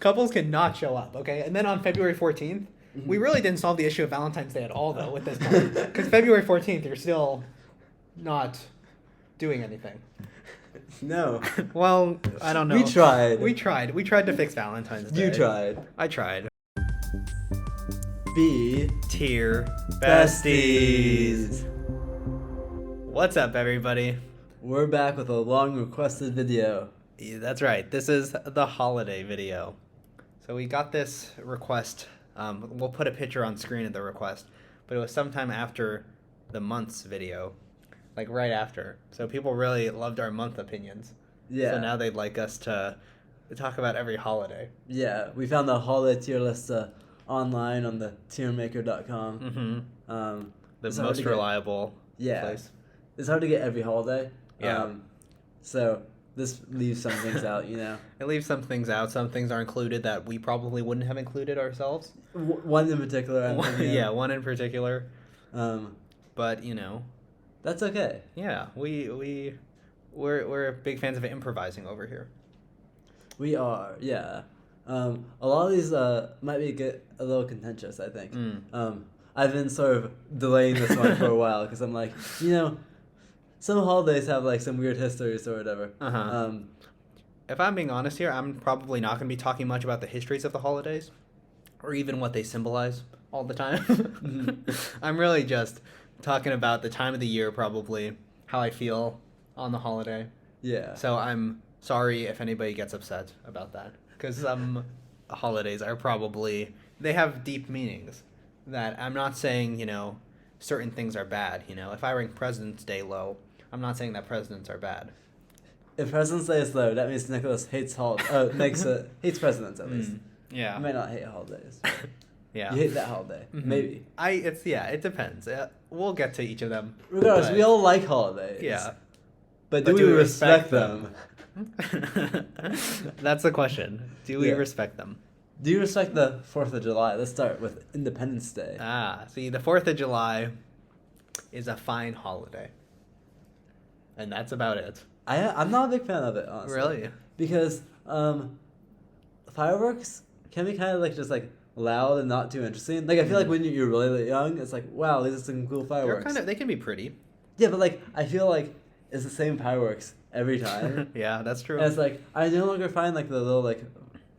Couples cannot show up, okay? And then on February 14th, we really didn't solve the issue of Valentine's Day at all, though, with this one. Because February 14th, you're still not doing anything. No. Well, I don't know. We tried. We tried to fix Valentine's Day. You tried. I tried. B Tier Besties. What's up, everybody? We're back with a long requested video. Yeah, that's right. This is the holiday video. So we got this request. We'll put a picture on screen of the request, but it was sometime after the month's video, like right after. So people really loved our month opinions. Yeah. So now they'd like us to talk about every holiday. Yeah, we found the holiday tier list online on the tiermaker.com. Mm-hmm. The most reliable place. It's hard to get every holiday. Yeah. So this leaves some things out, you know. It leaves some things out. Some things are included that we probably wouldn't have included ourselves. One in particular. Yeah, one in particular. But that's okay. Yeah, we're big fans of improvising over here. We are, yeah. A lot of these might get a little contentious, I think. I've been sort of delaying this one for a while because I'm like, some holidays have like some weird histories or whatever. If I'm being honest here, I'm probably not going to be talking much about the histories of the holidays or even what they symbolize all the time. I'm really just talking about the time of the year, probably how I feel on the holiday. Yeah. So I'm sorry if anybody gets upset about that, because some holidays are they have deep meanings that I'm not saying, certain things are bad. If I rank President's Day low, I'm not saying that presidents are bad. If President's Day is low, that means Nicholas hates hates presidents at least. Yeah. You might not hate holidays. Yeah. You hate that holiday. Mm-hmm. Maybe. It depends. We'll get to each of them. Regardless, we all like holidays. Yeah. But do we respect them? That's the question. Do we respect them? Do you respect the 4th of July? Let's start with Independence Day. See, the 4th of July is a fine holiday. And that's about it. I'm not a big fan of it, honestly. Really? Because fireworks can be kind of like just like loud and not too interesting. Like I feel like when you're really young, it's like, wow, these are some cool fireworks. They can be pretty. Yeah, but like I feel like it's the same fireworks every time. Yeah, that's true. And it's like I no longer find like the little like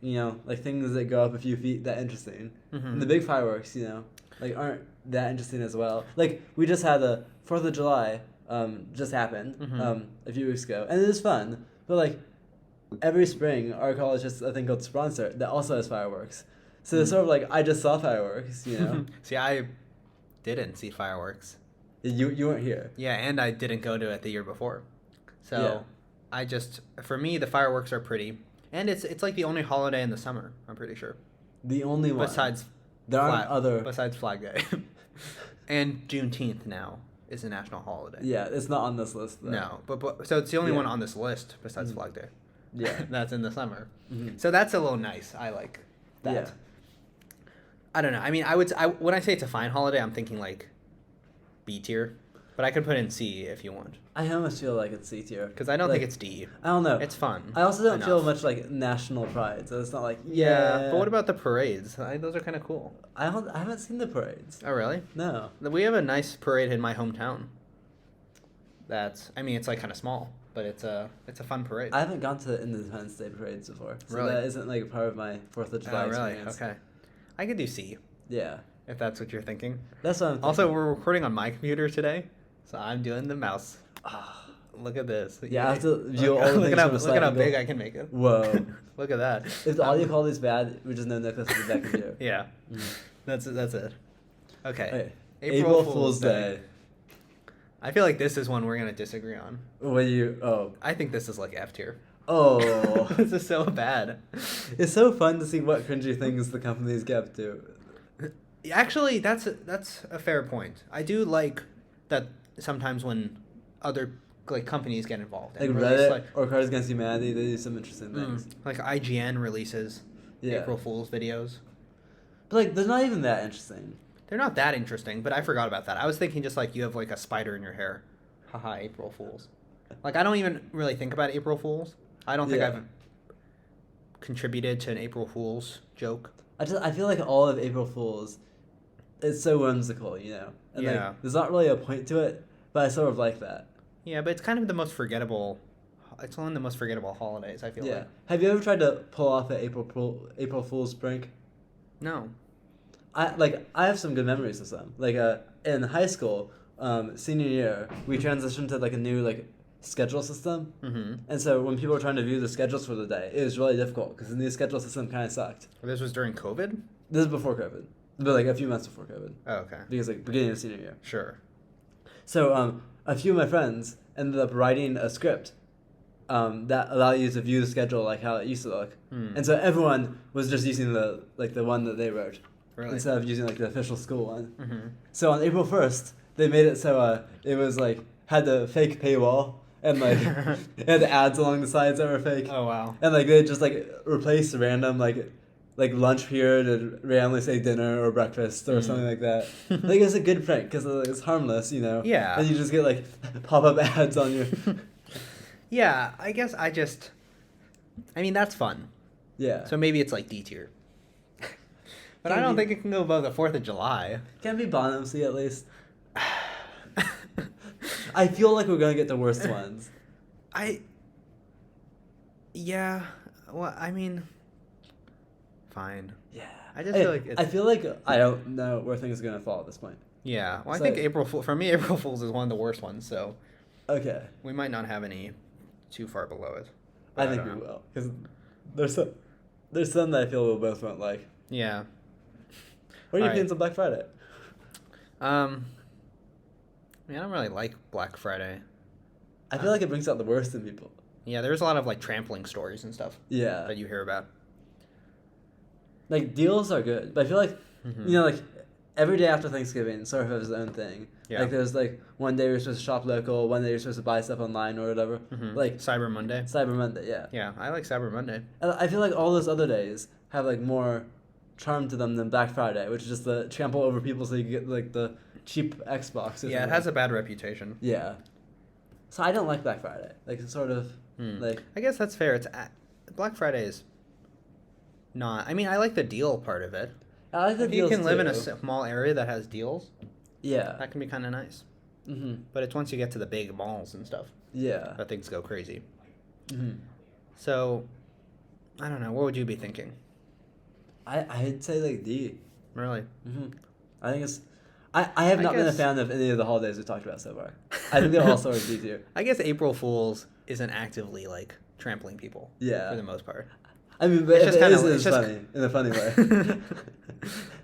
like things that go up a few feet that interesting. Mm-hmm. And the big fireworks, like aren't that interesting as well. Like we just had the 4th of July just happened a few weeks ago, and it is fun. But like every spring, our college has a thing called Sponsor that also has fireworks. So it's sort of like I just saw fireworks, See, I didn't see fireworks. You weren't here. Yeah, and I didn't go to it the year before. So for me, the fireworks are pretty. And it's like the only holiday in the summer, I'm pretty sure. The only one. Besides Flag Day. And Juneteenth now is a national holiday. Yeah, it's not on this list, though. No, but so it's the only one on this list besides Flag Day. Yeah. That's in the summer. So that's a little nice. I like that. Yeah. I don't know. I mean, when I say it's a fine holiday, I'm thinking like B tier. But I could put in C if you want. I almost feel like it's C tier. Because I don't think it's D. I don't know. It's fun. I also don't feel much like national pride, so it's not like, Yeah, but what about the parades? Those are kind of cool. I haven't seen the parades. Oh, really? No. We have a nice parade in my hometown. It's like kind of small, but it's a fun parade. I haven't gone to Independence Day parades before, so really? That isn't like part of my 4th of July experience. Okay. I could do C. Yeah. If that's what you're thinking. That's what I'm thinking. Also, we're recording on my computer today, so I'm doing the mouse. Look at this. Yeah, I have to view all the things from a Look at how big I can make it. Whoa. Look at that. If the audio quality is bad, we just know Nicholas is back in here. Yeah. That's it. Okay. April Fool's Day. I feel like this is one we're going to disagree on. I think this is like F tier. Oh. This is so bad. It's so fun to see what cringy things the companies get up to. Actually, that's a fair point. I do like that sometimes when other companies get involved. Like Reddit or Cards Against Humanity, they do some interesting things. Like IGN releases April Fool's videos. But like, they're not even that interesting. They're not that interesting, but I forgot about that. I was thinking just like you have like a spider in your hair. Haha, April Fools. Like I don't even really think about April Fools. I don't think I've contributed to an April Fool's joke. I feel like all of April Fools, it's so whimsical, you know. And Yeah. like, there's not really a point to it, but I sort of like that. Yeah, but it's kind of the most forgettable. It's one of the most forgettable holidays, I feel Yeah. like. Have you ever tried to pull off an April Fool's prank? No. I have some good memories of them. Like in high school, senior year, we transitioned to like a new like schedule system. Mm-hmm. And so when people were trying to view the schedules for the day, it was really difficult because the new schedule system kind of sucked. This was during COVID? This is before COVID, but like a few months before COVID. Oh, okay. Because like beginning of senior year. Sure. So a few of my friends ended up writing a script that allowed you to view the schedule like how it used to look. And so everyone was just using the one that they wrote. Really? Instead of using like the official school one. Mm-hmm. So on April 1st, they made it so it was like had the fake paywall and like it had ads along the sides that were fake. Oh, wow. And like they just like replaced random like lunch period and randomly say dinner or breakfast or something like that. Like it's a good prank because it's harmless, you know. Yeah. And you just get like pop-up ads on your. Yeah, I guess I mean, that's fun. Yeah. So maybe it's like D tier. But I don't think it can go above the 4th of July. Can be bottom C at least. I feel like we're gonna get the worst ones. Yeah, well, I mean, fine. Yeah. I just feel like it's... I feel like I don't know where things are gonna fall at this point. Yeah, well, So- I think for me, April Fool's is one of the worst ones, so Okay. we might not have any too far below it. I But think we don't know. will because there's some that I feel we both won't like. Yeah. What are your Alright. opinions on Black Friday? I mean, I don't really like Black Friday. I feel like it brings out the worst in people. Yeah, there's a lot of like trampling stories and stuff Yeah. that you hear about. Like deals are good, but I feel like Mhm. you know like every day after Thanksgiving sort of has its own thing. Yeah. Like there's like one day you're supposed to shop local, one day you're supposed to buy stuff online or whatever. Mhm. Like Cyber Monday. Cyber Monday, yeah. Yeah, I like Cyber Monday. And I feel like all those other days have like more charm to them than Black Friday, which is just the trample over people so you can get like the cheap Xbox. Or Yeah, it something. has a bad reputation. Yeah. So I don't like Black Friday. Like it's sort of like I guess that's fair. Black Friday is not. I mean, I like the deal part of it. I like the If you deals can live in a too. small area that has deals, Yeah. that can be kind of nice. Mhm. But it's once you get to the big malls and stuff Yeah. that things go crazy. Mhm. So, I don't know. What would you be thinking? I'd say like D. Really? Mhm. I think it's. I have I not been a guess- fan of any of the holidays we talked about so far. I think they're all sort of D tier. I guess April Fool's isn't actively like trampling people. Yeah. For the most part. I mean, but It's if just it kinda- is, it's it's just- funny in a funny way.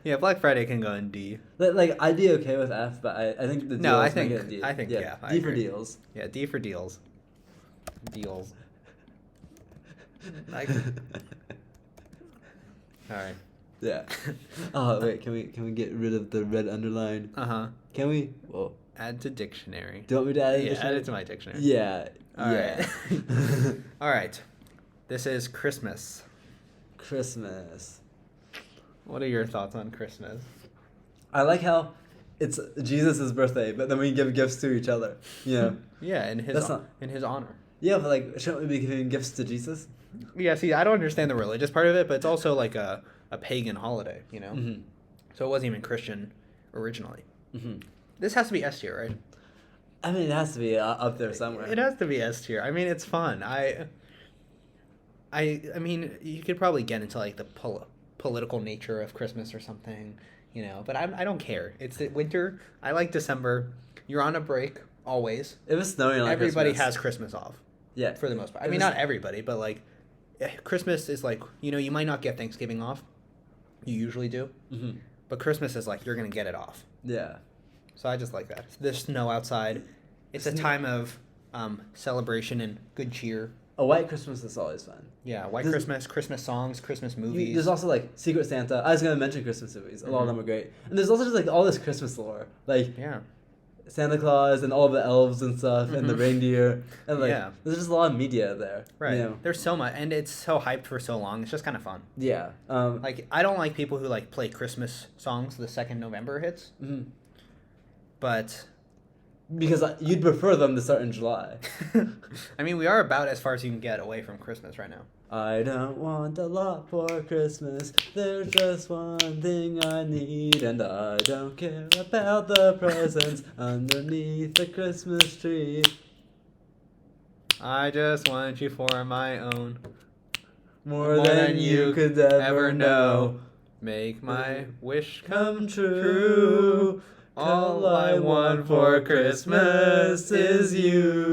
Yeah, Black Friday can go in D. Like I'd be okay with F, but I think the deals No, I make think- it D. I think, yeah, I D for agree. deals. Yeah, D for deals. Deals. Like, all right. Yeah. Oh wait, can we get rid of the red underline? Uh-huh. Can we? Whoa. Add to dictionary. Do you want me to add it? Yeah, add it to my dictionary. Yeah. All yeah. right. All right. This is Christmas. Christmas. What are your thoughts on Christmas? I like how it's Jesus' birthday, but then we give gifts to each other. You know? Yeah, in his That's not- in his honor. Yeah, but like, shouldn't we be giving gifts to Jesus? Yeah, see, I don't understand the religious part of it, but it's also like a pagan holiday, you know? Mm-hmm. So it wasn't even Christian originally. Mm-hmm. This has to be S tier, right? I mean, it has to be up there somewhere. It has to be S tier. I mean, it's fun. I mean, you could probably get into like the political nature of Christmas or something, you know. But I don't care. It's the winter. I like December. You're on a break always. It was snowing on Everybody Christmas. has Christmas off Yeah. for the most part. I It mean, was- not everybody, but like Christmas is like, you know, you might not get Thanksgiving off. You usually do, Mm-hmm. but Christmas is like you're gonna get it off. Yeah. So I just like that. There's snow outside. It's a time of celebration and good cheer. A white Christmas is always fun. Yeah, white There's- Christmas, Christmas songs, Christmas movies. There's also like Secret Santa. I was gonna mention Christmas movies. A lot of Mhm. them are great. And there's also just like all this Christmas lore, like Yeah. Santa Claus and all the elves and stuff, and the Mhm. reindeer, and like Yeah. there's just a lot of media there. Right. You know? There's so much, and it's so hyped for so long. It's just kind of fun. Yeah. Like, I don't like people who like play Christmas songs the second November hits, mhm. but Because you'd prefer them to start in July. I mean, we are about as far as you can get away from Christmas right now. I don't want a lot for Christmas. There's just one thing I need, and I don't care about the presents underneath the Christmas tree. I just want you for my own. More than you could ever know. Make my wish Come true. All I want for Christmas is you.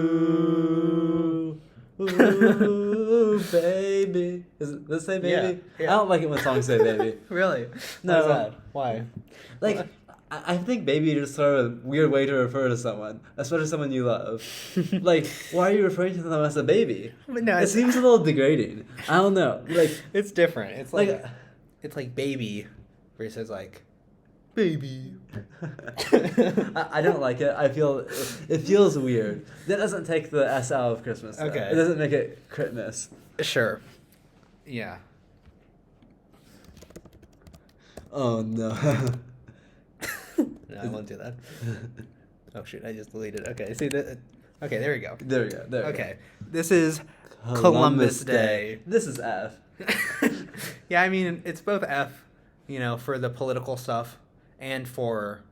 Ooh, baby. Does it say baby? Yeah, yeah. I don't like it when songs say baby. Really? No. Why's that? Why? Like, I think baby is sort of a weird way to refer to someone, especially someone you love. Like, why are you referring to them as a baby? But no, It seems a little degrading. I don't know. Like, it's different. It's like, like it's like baby versus like baby. I don't like it. I feel it feels weird. That doesn't take the S out of Christmas. Though. Okay. It doesn't make it Christmas. Sure. Yeah. Oh no. No, I won't do that. Oh shoot! I just deleted it. Okay, see that? Okay, there we go. There we go. There we go. Okay, this is Columbus Day. This is F. Yeah, I mean it's both F, for the political stuff, and for,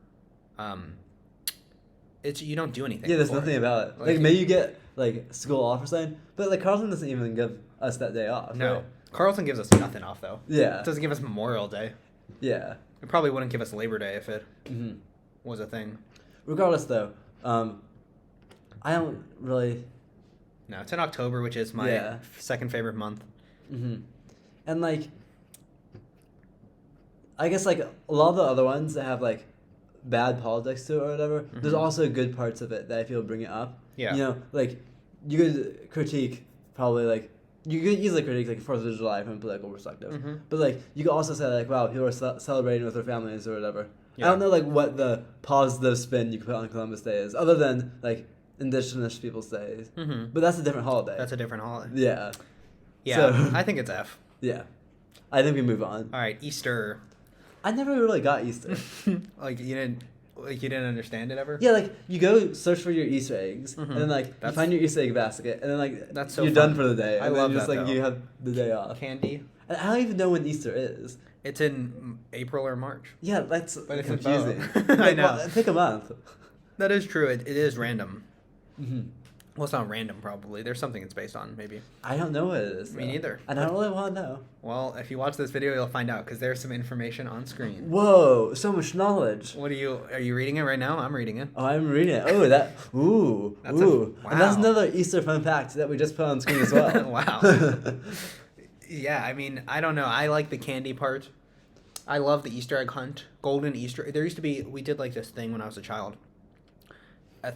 it's you don't do anything. Yeah, there's for nothing it. about it. Like maybe you get like school off or something, but like Carlton doesn't even give us that day off. No, Right? Carlton gives us nothing off though. Yeah. It doesn't give us Memorial Day. Yeah. It probably wouldn't give us Labor Day if it Mm-hmm. was a thing. Regardless, though, I don't really. No, it's in October, which is my second favorite month. Mm-hmm. And like, I guess like a lot of the other ones that have like bad politics to it or whatever, there's also good parts of it that I feel bring it up. Yeah. Like you could critique probably like. You could easily critique like 4th of July from a political perspective, but like you could also say like, wow, people are celebrating with their families or whatever. Yeah. I don't know like what the positive spin you could put on Columbus Day is, other than like Indigenous Peoples Day. But that's a different holiday. That's a different holiday. Yeah. Yeah, So, I think it's F. Yeah, I think we move on. All right, Easter. I never really got Easter. You didn't understand it ever? Yeah, like you go search for your Easter eggs, and then like you find your Easter egg basket, and then like that's so you're fun. done for the day. And I then love just that, like though. you have the day off. Candy. And I don't even know when Easter is. It's in April or March. Yeah, that's But it's confusing. in I know. Well, pick a month. That is true. It is random. Mm-hmm. Well, it's not random, probably. There's something it's based on, maybe. I don't know what it is. Me neither. And I don't really want to know. Well, if you watch this video, you'll find out, because there's some information on screen. Whoa, so much knowledge. Are you reading it right now? I'm reading it. Oh, I'm reading it. Oh, ooh. Wow. And that's another Easter fun fact that we just put on screen as well. Wow. Yeah, I mean, I don't know. I like the candy part. I love the Easter egg hunt. Golden Easter. There used to be, we did like this thing when I was a child.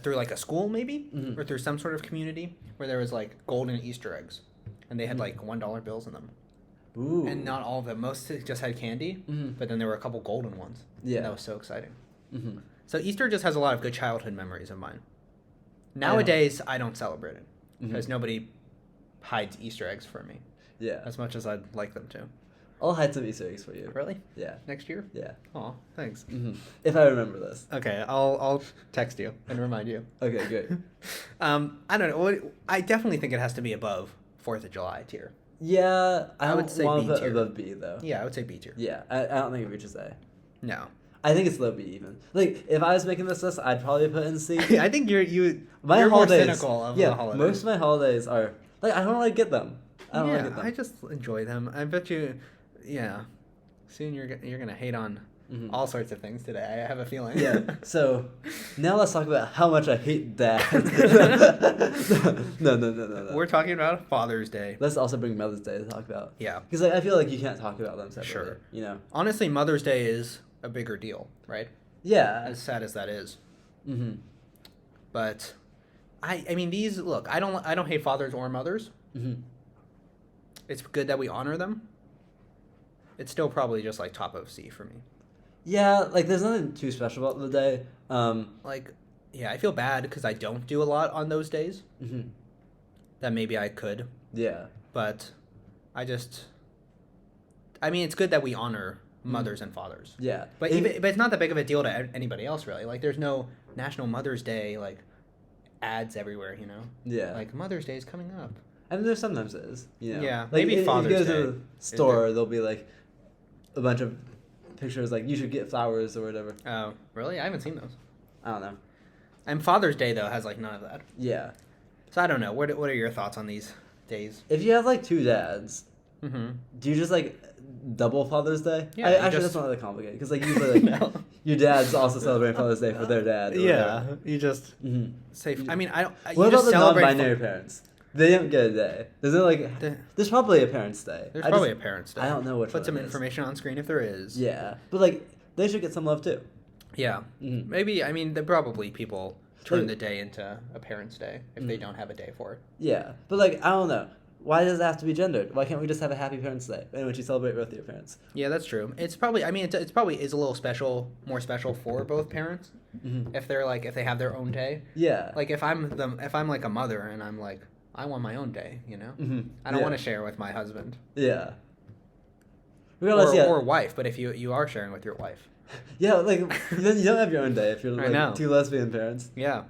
Through like a school maybe, or through some sort of community where there was like golden Easter eggs, and they had like $1 bills in them. Ooh. And not all of them. Most just had candy, but then there were a couple golden ones. Yeah. And that was so exciting. Mm-hmm. So Easter just has a lot of good childhood memories of mine. Nowadays, I don't celebrate it because nobody hides Easter eggs for me Yeah. as much as I'd like them to. I'll hide some Easter eggs for you. Really? Yeah. Next year? Yeah. Aw, thanks. If I remember this. Okay, I'll text you and remind you. Okay, good. I don't know. I definitely think it has to be above 4th of July tier. Yeah, I would don't say want B to put tier. above B though. Yeah, I would say B tier. Yeah, I don't think it reaches A. No. I think it's low B even. Like if I was making this list, I'd probably put in C. I think you're My more holidays, cynical of the holidays. most of my holidays are like I don't really get them. I don't really get them. I just enjoy them. I bet you, soon you're gonna hate on all sorts of things today. I have a feeling. Yeah. So now let's talk about how much I hate that. No. We're talking about Father's Day. Let's also bring Mother's Day to talk about. Yeah. Because like, I feel like you can't talk about them separately. Sure. You know. Honestly, Mother's Day is a bigger deal, right? Yeah. As sad as that is. Mm-hmm. But I mean, these look. I don't hate fathers or mothers. Mm-hmm. It's good that we honor them. It's still probably just like top of C for me. Yeah, like there's nothing too special about the day. I feel bad because I don't do a lot on those days. Mm-hmm. That maybe I could. Yeah. But it's good that we honor mothers and fathers. Yeah. But it's not that big of a deal to anybody else, really. Like, there's no National Mother's Day, like, ads everywhere, you know? Yeah. Like, Mother's Day is coming up. I mean, there sometimes is, you know. Yeah, Like, maybe Father's if you go Day. to the store, there'll be like a bunch of pictures like you should get flowers or whatever. Oh, really? I haven't seen those. I don't know. And Father's Day though has like none of that. Yeah. So I don't know. What are your thoughts on these days? If you have like two dads, Mm-hmm. do you just like double Father's Day? Yeah, Actually, just- that's not really complicated because like usually like No. your dad's also celebrating Father's Day for their dad. Or Yeah, whatever. you just Mhm. say. I mean, I don't. What you about just the celebrate non-binary parents? They don't get a day. There's no like. The- There's probably a Parents' Day. There's I probably just- a Parents' Day. I don't know which Put one some it is. information on screen if there is. Yeah, but like they should get some love too. Yeah. Mhm. Maybe. I mean, there probably people turn Like- the day into a Parents' Day if they don't have a day for it. Yeah, but like I don't know. Why does it have to be gendered? Why can't we just have a Happy Parents' Day in which you celebrate both your parents? Yeah, that's true. It's probably. I mean, it's probably is a little special, more special for both parents Mm-hmm. if they're like if they have their own day. Yeah. Like if I'm like a mother and I'm like I want my own day, you know. Mm-hmm. I don't want to share with my husband Yeah. Regardless, or, yeah. or wife, but if you are sharing with your wife, Yeah, like then you don't have your own day if you're I know. like two lesbian parents. yeah.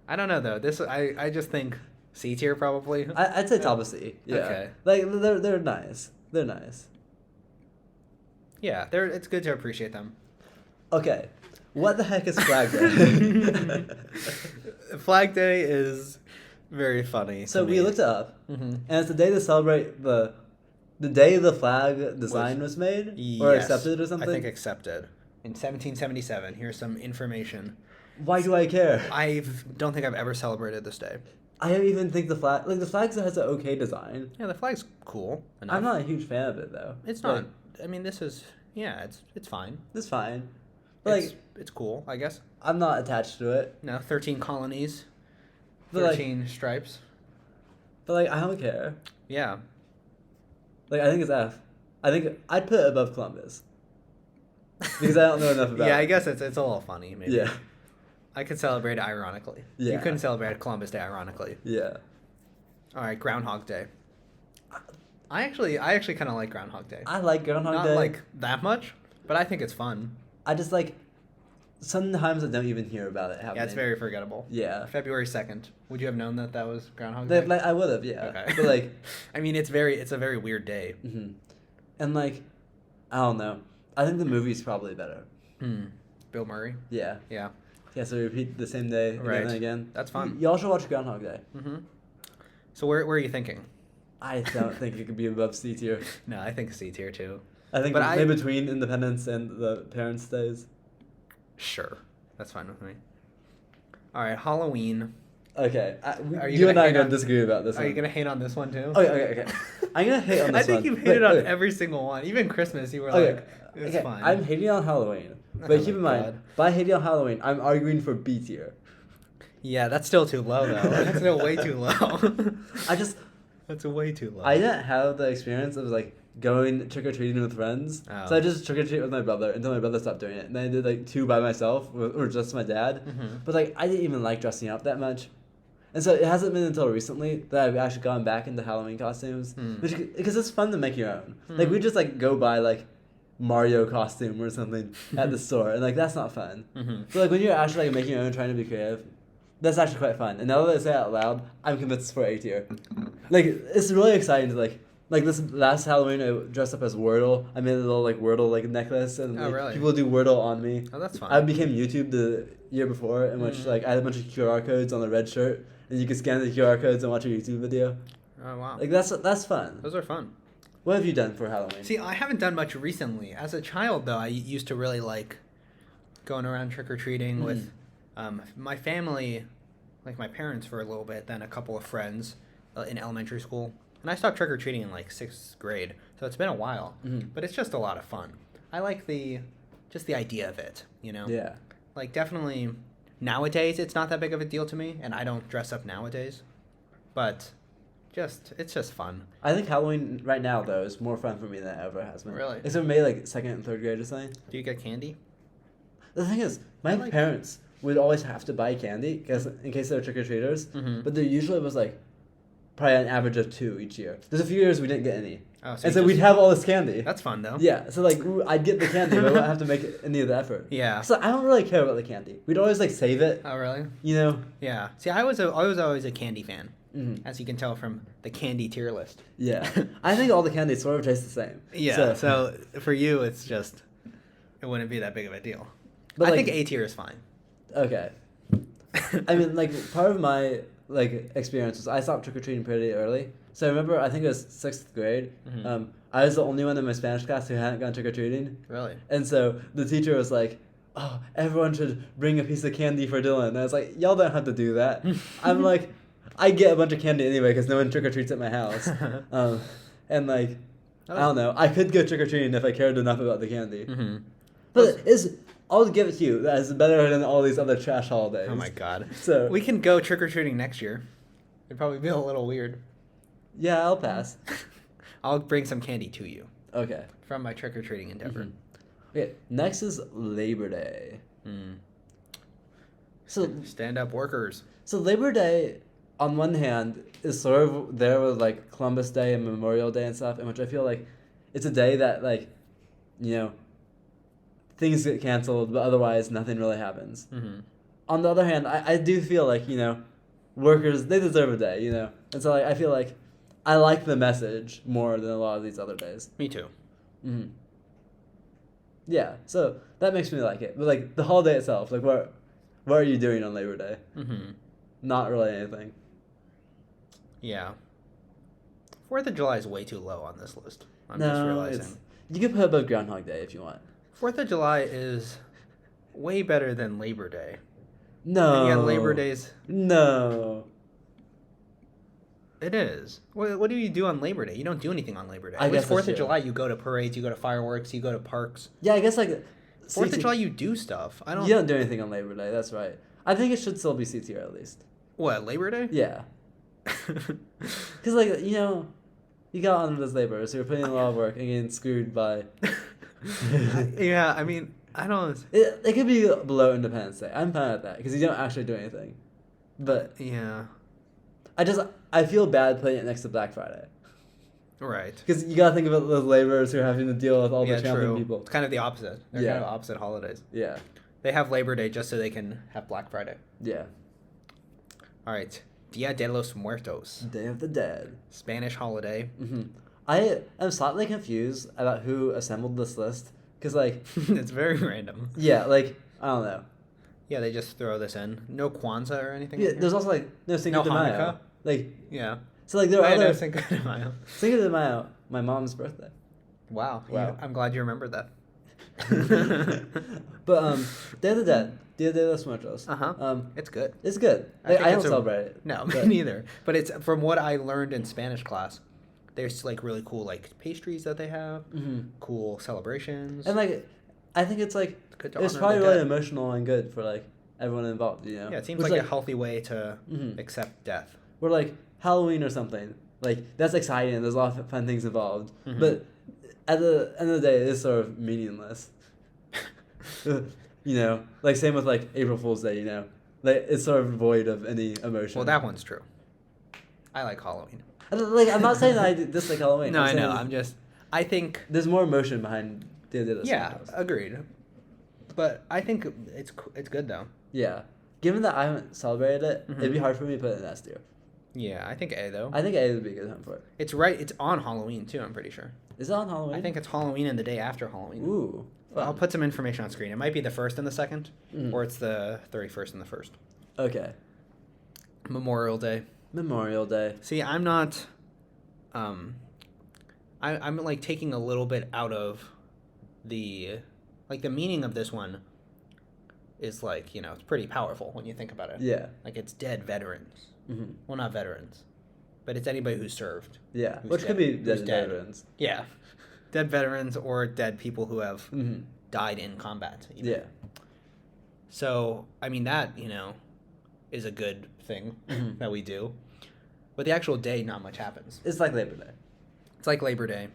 I don't know though. This I just think C tier probably. I'd say top of C. Yeah. Okay. Like they're nice. They're nice. Yeah, it's good to appreciate them. Okay. What the heck is Flag Day? Flag Day is very funny. So to we me. looked it up, Mm-hmm. and it's the day to celebrate the day the flag design was made or Yes, accepted or something. I think accepted in 1777. Here's some information. Why do I care? I don't think I've ever celebrated this day. I don't even think the flag has an okay design. Yeah, the flag's cool enough. I'm not a huge fan of it though. It's Like, not. I mean, this is. Yeah, it's fine. It's fine. But like It's cool, I guess. I'm not attached to it. No, 13 colonies, But like 13 stripes. I don't care. Yeah. Like I think it's F. I think I'd put it above Columbus. Because I don't know enough about Yeah, I it. guess it's a little funny. Maybe. Yeah. I could celebrate it ironically. You Yeah. couldn't celebrate Columbus Day ironically. Yeah. All right, Groundhog Day. I actually kind of like Groundhog Day. I like Groundhog Not Day. like that much, but I think it's fun. I just like sometimes I don't even hear about it happening. Yeah, it's very forgettable. Yeah. February 2nd. Would you have known that was Groundhog Day? Like I would have, yeah. Okay. But like I mean, it's a very weird day. mhm. And like I don't know. I think the movie's probably better. Bill Murray. Yeah. Yeah. Yeah, so we repeat the same day again Right. and again. That's fun. Y'all should watch Groundhog Day. Mm-hmm. So where are you thinking? I don't think it could be above C tier. No, I think C tier too. I think But maybe between Independence and the Parents' Days. Sure, that's fine with me. All right, Halloween. Okay. Are you You and gonna I are hate going on- to disagree about this Are one. you gonna hate on this one too? Okay. I'm going to hate on this I think one. you've hated Wait, on wait. every single one. Even Christmas, you were Okay. like, it's Okay, fine. I'm hating on Halloween. Oh But keep my in mind, God. by hating on Halloween, I'm arguing for B tier. Yeah, that's still too low though. That's still way too low. I just, That's way too low. I didn't have the experience of like going trick or treating with friends. Oh. So I just trick or treat with my brother until my brother stopped doing it. And then I did like 2 by myself or just my dad. Mhm. But like I didn't even like dressing up that much. And so it hasn't been until recently that I've actually gone back into Halloween costumes, because it's fun to make your own. Like we just like go buy like Mario costume or something at the store, and like that's not fun. Mhm. But like when you're actually like making your own, trying to be creative, that's actually quite fun. And now that I say it out loud, I'm convinced it's for A tier. Like it's really exciting to like this last Halloween I dressed up as Wordle. I made a little like Wordle like necklace, and Oh, like, really? people do Wordle on me. Oh, that's fun. I became YouTube the year before, in which like I had a bunch of QR codes on the red shirt, and you could scan the QR codes and watch a YouTube video. Oh wow. Like that's fun. Those are fun. What have you done for Halloween? See, I haven't done much recently. As a child, though, I used to really like going around trick or treating with my family, like my parents for a little bit, then a couple of friends in elementary school. And I stopped trick or treating in like 6th grade, so it's been a while. But it's just a lot of fun. I like the idea of it, you know. Yeah. Like definitely nowadays, it's not that big of a deal to me, and I don't dress up nowadays. But it's just fun. I think Halloween right now though is more fun for me than it ever has been. Really? Except maybe like 2nd and 3rd grade or something. Do you get candy? The thing is, my I like- parents would always have to buy candy because in case they're trick or treaters. But there usually was like probably an average of 2 each year. There's a few years we didn't get any, Oh, and so we'd have all this candy. That's fun though. Yeah, so like I'd get the candy, but I wouldn't have to make any of the effort. Yeah. So I don't really care about the candy. We'd always like save it, Oh really? you know. Yeah. See, I was always a candy fan. as you can tell from the candy tier list. Yeah. I think all the candies sort of taste the same. Yeah, so for you, it's just, it wouldn't be that big of a deal. But, I like, think A tier is fine. Okay. I mean, like, part of my, like, experience was I stopped trick-or-treating pretty early. So I remember, I think it was 6th grade. I was the only one in my Spanish class who hadn't gone trick-or-treating. Really? And so the teacher was like, oh, everyone should bring a piece of candy for Dylan. And I was like, y'all don't have to do that. I'm like, I get a bunch of candy anyway because no one trick-or-treats at my house. And, like, I don't know. I could go trick-or-treating if I cared enough about the candy. But I'll give it to you. That is better than all these other trash holidays. Oh my god. So we can go trick-or-treating next year. It'd probably be a little weird. Yeah, I'll pass. I'll bring some candy to you. Okay. From my trick-or-treating endeavor. Okay, next is Labor Day. So stand-up workers. So Labor Day, on one hand, is sort of there with like Columbus Day and Memorial Day and stuff, in which I feel like it's a day that, like, you know, things get canceled, but otherwise nothing really happens. On the other hand, I do feel like, you know, workers, they deserve a day, you know? And so, like, I feel like I like the message more than a lot of these other days. Me too. Yeah, so that makes me like it. But, like, the holiday itself, like, what are you doing on Labor Day? Not really anything. Yeah. 4th of July is way too low on this list. I'm just realizing. You could put above Groundhog Day if you want. 4th of July is way better than Labor Day. No. And yet Labor Day's... No. It is. What do you do on Labor Day? You don't do anything on Labor Day. I guess 4th of July, you go to parades, you go to fireworks, you go to parks. Yeah, I guess, like... 4th of July, you do stuff. You don't do anything on Labor Day, that's right. I think it should still be C tier at least. What, Labor Day? Yeah. Because, like, you know, you got on this labor, so you're putting in a lot of work and getting screwed by... Yeah, I mean, I don't... It could be below Independence Day. I'm fine with that, because you don't actually do anything. But... Yeah. I feel bad putting it next to Black Friday. Right. Because you gotta think about those laborers who are having to deal with all the challenging people. It's kind of the opposite. They're kind of opposite holidays. Yeah. They have Labor Day just so they can have Black Friday. Yeah. All right. Dia de los Muertos. Day of the Dead. Spanish holiday. I am slightly confused about who assembled this list. Because, like... It's very random. Yeah, like, I don't know. Yeah, they just throw this in. No Kwanzaa or anything? Yeah, there's also, like, no Cinco de Mayo. Hanukkah? Like... Yeah. So, like, there are other... No Cinco de Mayo. Cinco de Mayo, my mom's birthday. Wow. Yeah, I'm glad you remembered that. But, Day of the Dead. Dia de los Muertos. It's good. It's good. Like, I don't celebrate it. No, me neither. But it's from what I learned in Spanish class. There's like really cool like pastries that they have, cool celebrations, and like I think it's like it's probably really emotional and good for like everyone involved. You know. Yeah, it seems like a healthy way to accept death. Or like Halloween or something. Like that's exciting. There's a lot of fun things involved, but at the end of the day, it's sort of meaningless. You know, like same with like April Fool's Day, you know, like it's sort of void of any emotion. Well, that one's true. I like Halloween. Like I'm not saying that I dislike Halloween. No, I know. I think there's more emotion behind Dia de los Muertos. Agreed. But I think it's good though. Yeah. Given that I haven't celebrated it, it'd be hard for me to put it in S tier. Yeah, I think A though. I think A would be a good home for it. It's right. It's on Halloween too. I'm pretty sure. Is it on Halloween? I think it's Halloween and the day after Halloween. Ooh. Well, I'll put some information on screen. It might be the 1st and the 2nd, or it's the 31st and the 1st. Okay. Memorial Day. Memorial Day. See, I'm not. I'm like taking a little bit out of the meaning of this one. Is like, you know, it's pretty powerful when you think about it. Yeah. Like it's dead veterans. Well, not veterans, but it's anybody who served. Yeah, which could be dead veterans. Yeah. Dead veterans or dead people who have died in combat. Even. Yeah. So, I mean, that, you know, is a good thing that we do. But the actual day, not much happens. It's like Labor Day. It's like Labor Day.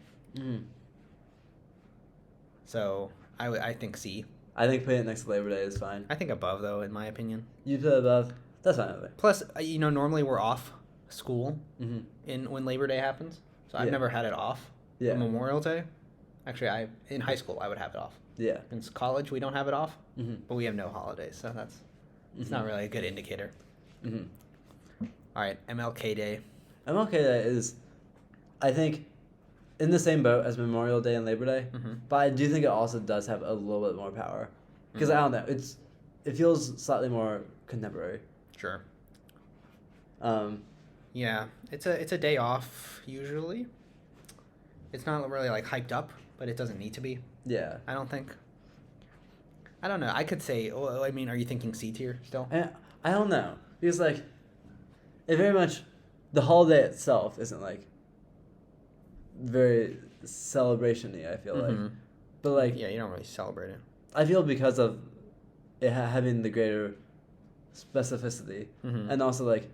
So, I think C. I think putting it next to Labor Day is fine. I think above, though, in my opinion. You put it above? That's fine with me. Plus, you know, normally we're off school when Labor Day happens. So I've never had it off. Yeah. Memorial Day. Actually, in high school, I would have it off. Yeah. In college, we don't have it off, but we have no holidays, so it's not really a good indicator. All right, MLK Day. MLK Day is, I think, in the same boat as Memorial Day and Labor Day, but I do think it also does have a little bit more power because I don't know, it feels slightly more contemporary. Sure. Um, Yeah, it's a day off usually. It's not really like hyped up, but it doesn't need to be. yeah. I don't think. I don't know. I could say. Well, I mean, are you thinking C tier still? I don't know because like, it very much, the holiday itself isn't like very celebration-y, I feel like, but like Yeah, you don't really celebrate it. I feel because of it having the greater specificity, and also like,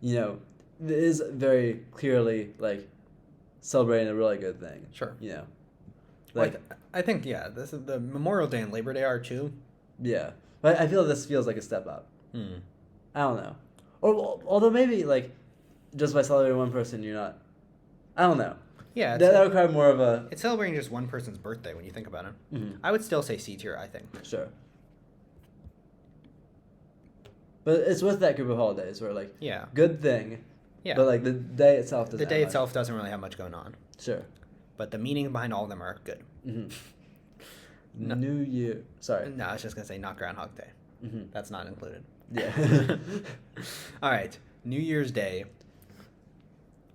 you know, it is very clearly like celebrating a really good thing. Sure. You know, Like like I think this is the Memorial Day and Labor Day are too. yeah, but I feel this feels like a step up. Hmm. I don't know, or although maybe like just by celebrating one person, you're not. I don't know. Yeah, That would require more of a. it's celebrating just one person's birthday when you think about it. Mhm. I would still say C tier. I think. Sure. But it's with that group of holidays where like Yeah. good thing. Yeah. But like the day itself doesn't. The day have much. itself doesn't really have much going on, Sure. but the meaning behind all of them are good. No. New Year. Sorry. No, I was just gonna say not Groundhog Day. That's not included. Yeah. All right, New Year's Day.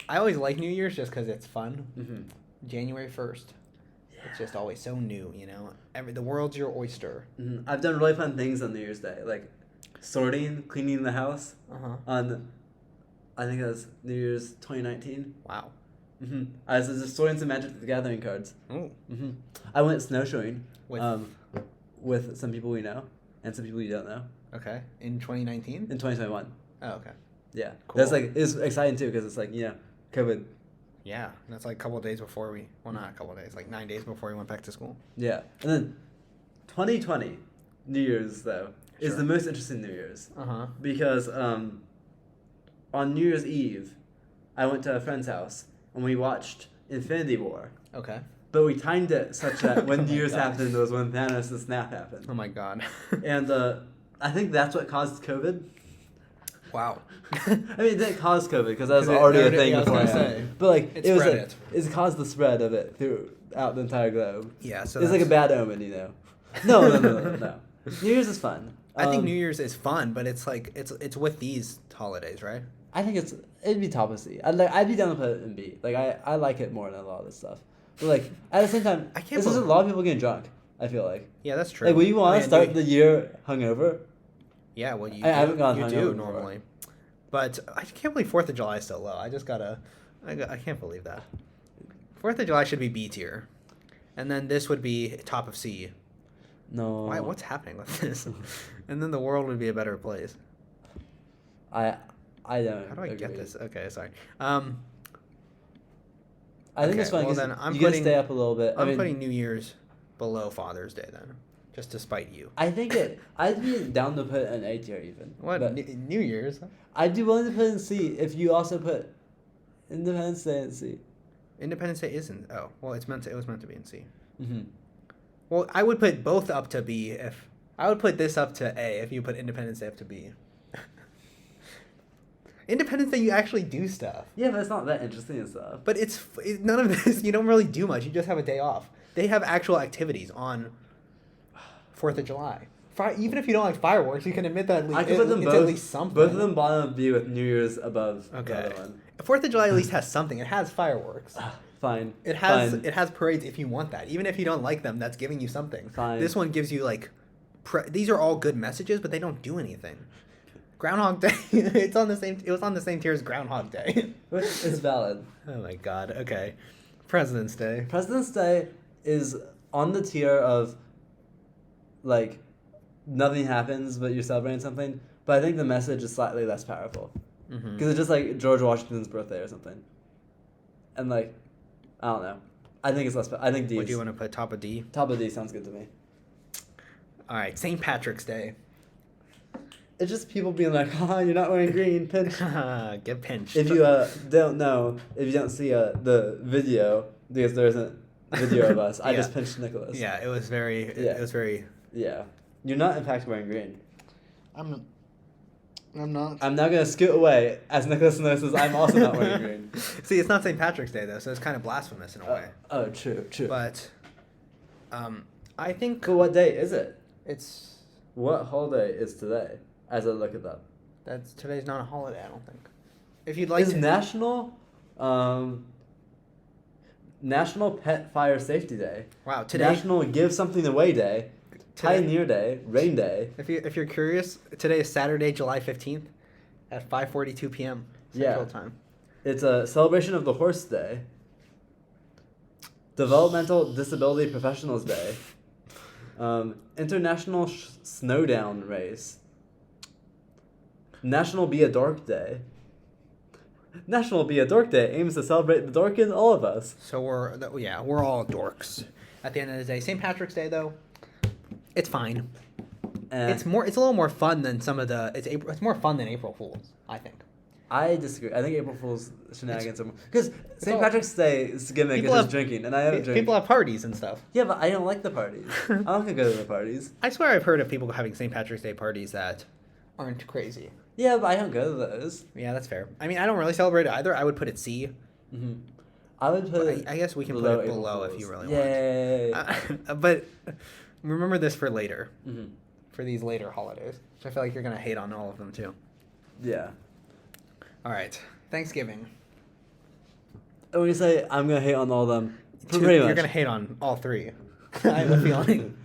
I always like New Year's just because it's fun. January 1st. It's just always so new, you know. The world's your oyster. I've done really fun things on New Year's Day, like sorting, cleaning the house. On, I think it was New Year's 2019. Wow. I was just sorting some Magic the Gathering cards. Oh. I went snowshoeing With- with some people we know and some people you don't know Okay. In 2019. in 2021. Oh, okay. Yeah, Cool. that's like it's exciting too because it's like COVID. Yeah, that's like a couple of days before we. Well, not a couple of days, like 9 days before we went back to school. Yeah, and then 2020 New Year's though is Sure. the most interesting New Year's Uh-huh. because on New Year's Eve, I went to a friend's house and we watched Infinity War. Okay. But we timed it such that when Oh New my Year's God. happened was when Thanos' snap happened. Oh my God. And I think that's what caused COVID. Wow. I mean, it didn't cause COVID because that was 'Cause it- already no, a thing yeah, I was gonna beforehand. say. But like It it was spread like, it. it's caused the spread of it throughout the entire globe. Yeah, so It's like a bad omen, you know. No. New Year's is fun. I think New Year's is fun, but it's like it's with these holidays, right? I think it'd be top of C. I'd be down to put it in B. Like I like it more than a lot of this stuff. But like at the same time, I can't this is a believe- lot of people getting drunk. I feel like. Yeah, that's true. Like, would you want Oh, to yeah, start New- the year hungover? Yeah, well, you I haven't gone you hungover do before. normally, but I can't believe 4th of July is so low. I just gotta, I can't believe that. 4th of July should be B tier, and then this would be top of C. No. Why? What's happening with this? And then the world would be a better place. I don't. How do I get agree. this? Okay, sorry. I think Okay, it's fun well because then I'm you gotta putting- stay up a little bit. I'm putting New Year's below Father's Day then, just to spite you. I think I'd be down to put an A tier even. What but New Year's? I'd be willing to put in C if you also put Independence Day in C. Independence Day isn't. Oh, well, it was meant to be in C. Mm-hmm. Well, I would put both up to B if I would put this up to A if you put Independence Day up to B. Independence Day, you actually do stuff, Yeah, but it's not that interesting and stuff. but none of this. You don't really do much. You just have a day off. They have actual activities on 4th of July. Even if you don't like fireworks, you can admit that I could put them it's both. at least something. Both of them bottom of B with New Year's above the Okay. other one. 4th of July at least has something. It has fireworks. Fine. It has Fine. it has parades if you want that. Even if you don't like them, that's giving you something. Fine. This one gives you like these are all good messages, but they don't do anything. Groundhog Day, it was on the same tier as Groundhog Day. It's valid. Oh my God. Okay. President's Day. President's Day is on the tier of like nothing happens but you're celebrating something, but I think the message is slightly less powerful because it's just like George Washington's birthday or something, and like I don't know. I think it's less. I think D. What do you want to put top of D? Top of D sounds good to me. All right, St. Patrick's Day. It's just people being like, "Haha, you're not wearing green." Pinch. Get pinched. If you don't know, if you don't see the video because there isn't a video of us, I Yeah. just pinched Nicholas. Yeah, it was very. Yeah. It was very. Yeah. You're not in fact wearing green. I'm. I'm not. I'm now gonna scoot away as Nicholas notices I'm also not wearing green. See, it's not St. Patrick's Day though, so it's kind of blasphemous in a way. Oh, true. But, I think But what day is it? it's What holiday is today? As I look it up. today's not a holiday. I don't think. If you'd like It's to, National Pet Fire Safety Day. wow, today. National Give Something Away Day. Today- Pioneer Day. Rain Day. If you're curious, today is Saturday, July 15th, at 5:42 p.m. Central Time. It's a celebration of the Horse Day. Developmental Disability Professionals Day. International Snowdown Race. National Be a Dork Day. National Be a Dork Day aims to celebrate the dork in all of us. So we're all dorks. At the end of the day, St. Patrick's Day though, it's fine. It's a little more fun than it's more fun than April Fool's, I think. I disagree. I think April Fool's shenanigans are more... Because St. all- Patrick's Day's gimmick is People just have- drinking, and I don't drink. People have parties and stuff. Yeah, but I don't like the parties. I'm not gonna go to the parties. I swear I've heard of people having St. Patrick's Day parties that aren't crazy. Yeah, but I don't go to those. Yeah, that's fair. I mean, I don't really celebrate it either. I would put it C. Mm-hmm. I would put But it... I guess we can put it April below if Fools. you really Yay. want. But remember this for later. Mm-hmm. For these later holidays. Which I feel like you're going to hate on all of them too. Yeah. All right. Thanksgiving. And when you say I'm gonna hate on all of them, You're pretty much. going to hate on all three. I have a feeling.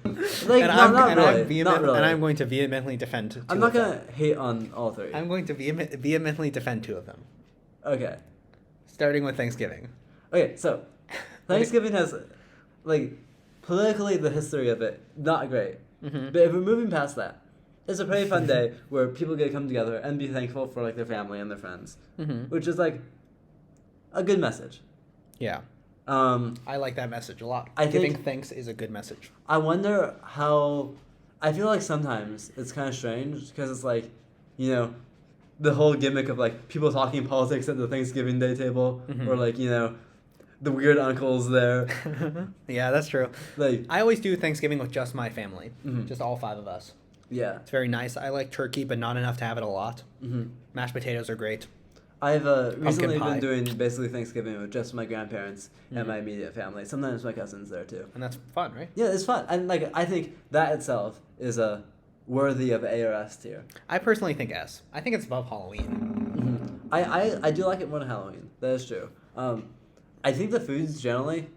Like, not really. And I'm going to vehemently defend two I'm not of them. gonna hate on all three. I'm going to vehemently defend two of them. Okay. Starting with Thanksgiving. Okay, so Thanksgiving has, like, politically the history of it, not great. Mm-hmm. But if we're moving past that, it's a pretty fun day where people get to come together and be thankful for, like, their family and their friends. Mm-hmm. Which is, like, a good message. Yeah. Um, I like that message a lot. I Giving think- thanks is a good message. I wonder how... I feel like sometimes it's kind of strange because it's like, you know, the whole gimmick of like people talking politics at the Thanksgiving Day table, or like, you know, the weird uncles there. Yeah, that's true. Like, I always do Thanksgiving with just my family, Mhm. just all five of us. yeah. It's very nice. I like turkey, but not enough to have it a lot. Mm-hmm. Mashed potatoes are great. I've recently pie. been doing basically Thanksgiving with just my grandparents and Mhm. my immediate family. Sometimes my cousins there too. And that's fun, right? Yeah, it's fun. And like I think that itself is a worthy of A or S tier. I personally think S. I think it's above Halloween. Mm-hmm. I do like it more than Halloween. That is true. I think the foods generally,